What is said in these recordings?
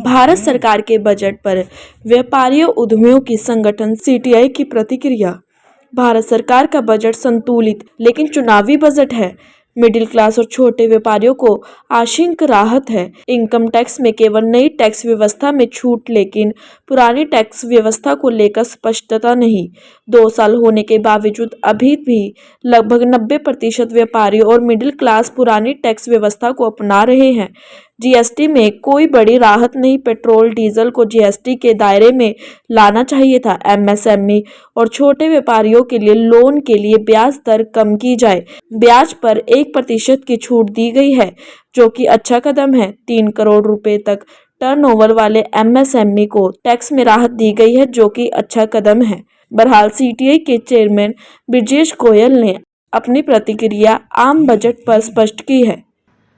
भारत सरकार के बजट पर व्यापारियों उद्यमियों की संगठन सीटीआई की प्रतिक्रिया। भारत सरकार का बजट संतुलित लेकिन चुनावी बजट है। मिडिल क्लास और छोटे व्यापारियों को आंशिक राहत है। इनकम टैक्स में केवल नई टैक्स व्यवस्था में छूट, लेकिन पुरानी टैक्स व्यवस्था को लेकर स्पष्टता नहीं। 2 साल होने के बावजूद अभी भी लगभग 90% व्यापारियों और मिडिल क्लास पुरानी टैक्स व्यवस्था को अपना रहे हैं। जीएसटी में कोई बड़ी राहत नहीं। पेट्रोल डीजल को जीएसटी के दायरे में लाना चाहिए था। एमएसएमई और छोटे व्यापारियों के लिए लोन के लिए ब्याज दर कम की जाए। ब्याज पर 1% की छूट दी गई है, जो कि अच्छा कदम है। 3 करोड़ रुपए तक टर्नओवर वाले एमएसएमई को टैक्स में राहत दी गई है, जो कि अच्छा कदम है। बहरहाल सीटीआई के चेयरमैन ब्रजेश गोयल ने अपनी प्रतिक्रिया आम बजट पर स्पष्ट की है।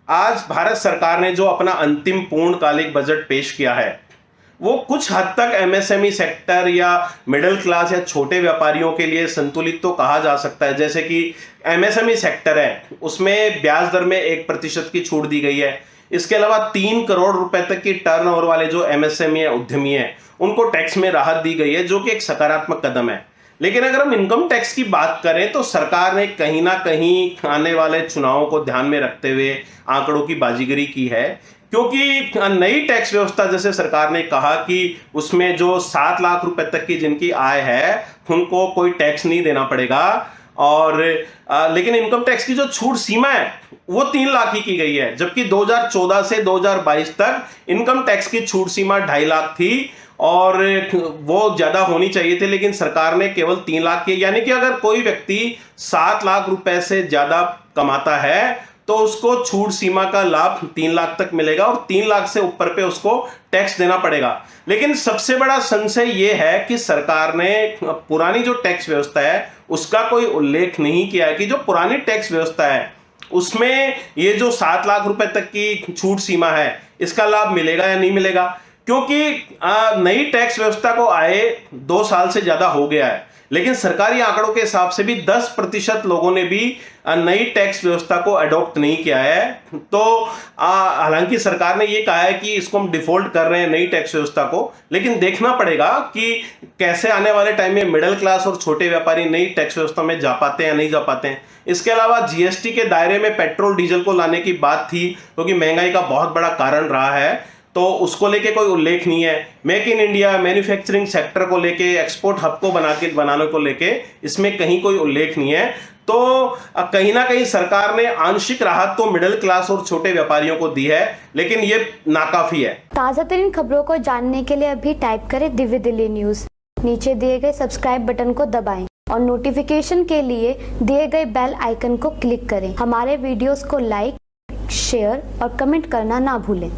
आज भारत सरकार ने जो अपना अंतिम पूर्णकालिक बजट पेश किया है, वो कुछ हद तक एमएसएमई सेक्टर या मिडिल क्लास या छोटे व्यापारियों के लिए संतुलित तो कहा जा सकता है। जैसे कि एमएसएमई सेक्टर है, उसमें ब्याज दर में 1% की छूट दी गई है। इसके अलावा 3 करोड़ रुपए तक की टर्नओवर वाले जो एमएसएमई है, उद्यमी है, उनको टैक्स में राहत दी गई है, जो कि एक सकारात्मक कदम है। लेकिन अगर हम इनकम टैक्स की बात करें तो सरकार ने कहीं ना कहीं आने वाले चुनावों को ध्यान में रखते हुए आंकड़ों की बाजीगरी की है, क्योंकि नई टैक्स व्यवस्था, जैसे सरकार ने कहा कि उसमें जो 7 लाख रुपए तक की जिनकी आय है उनको कोई टैक्स नहीं देना पड़ेगा। और लेकिन इनकम टैक्स की जो छूट सीमा है वो 3 लाख ही की गई है, जबकि 2014 से 2022 तक इनकम टैक्स की छूट सीमा 2.5 लाख थी और वो ज्यादा होनी चाहिए थी, लेकिन सरकार ने केवल 3 लाख की। यानी कि अगर कोई व्यक्ति 7 लाख रुपए से ज्यादा कमाता है तो उसको छूट सीमा का लाभ 3 लाख तक मिलेगा और 3 लाख से ऊपर पे उसको टैक्स देना पड़ेगा। लेकिन सबसे बड़ा संशय ये है कि सरकार ने पुरानी जो टैक्स व्यवस्था है उसका कोई उल्लेख नहीं किया है कि जो पुरानी टैक्स व्यवस्था है उसमें ये जो 7 लाख रुपए तक की छूट सीमा है, इसका लाभ मिलेगा या नहीं मिलेगा। क्योंकि नई टैक्स व्यवस्था को आए 2 साल से ज्यादा हो गया है, लेकिन सरकारी आंकड़ों के हिसाब से भी 10% लोगों ने भी नई टैक्स व्यवस्था को अडॉप्ट नहीं किया है। तो हालांकि सरकार ने ये कहा है कि इसको हम डिफॉल्ट कर रहे हैं नई टैक्स व्यवस्था को, लेकिन देखना पड़ेगा कि कैसे आने वाले टाइम में मिडिल क्लास और छोटे व्यापारी नई टैक्स व्यवस्था में जा पाते हैं या नहीं जा पाते हैं। इसके अलावा जीएसटी के दायरे में पेट्रोल डीजल को लाने की बात थी, क्योंकि महंगाई का बहुत बड़ा कारण रहा है, तो उसको लेके कोई उल्लेख नहीं है। Make in India manufacturing sector को लेके, एक्सपोर्ट हब को बनाने को लेके इसमें कहीं कोई उल्लेख नहीं है। तो कहीं ना कहीं सरकार ने आंशिक राहत तो मिडिल क्लास और छोटे व्यापारियों को दी है, लेकिन ये नाकाफी है। ताज़ा तरीन खबरों को जानने के लिए अभी टाइप करें दिव्य दिल्ली न्यूज। नीचे दिए गए सब्सक्राइब बटन को दबाएं और नोटिफिकेशन के लिए दिए गए बेल आइकन को क्लिक करें। हमारे वीडियोस को लाइक, शेयर और कमेंट करना ना भूलें।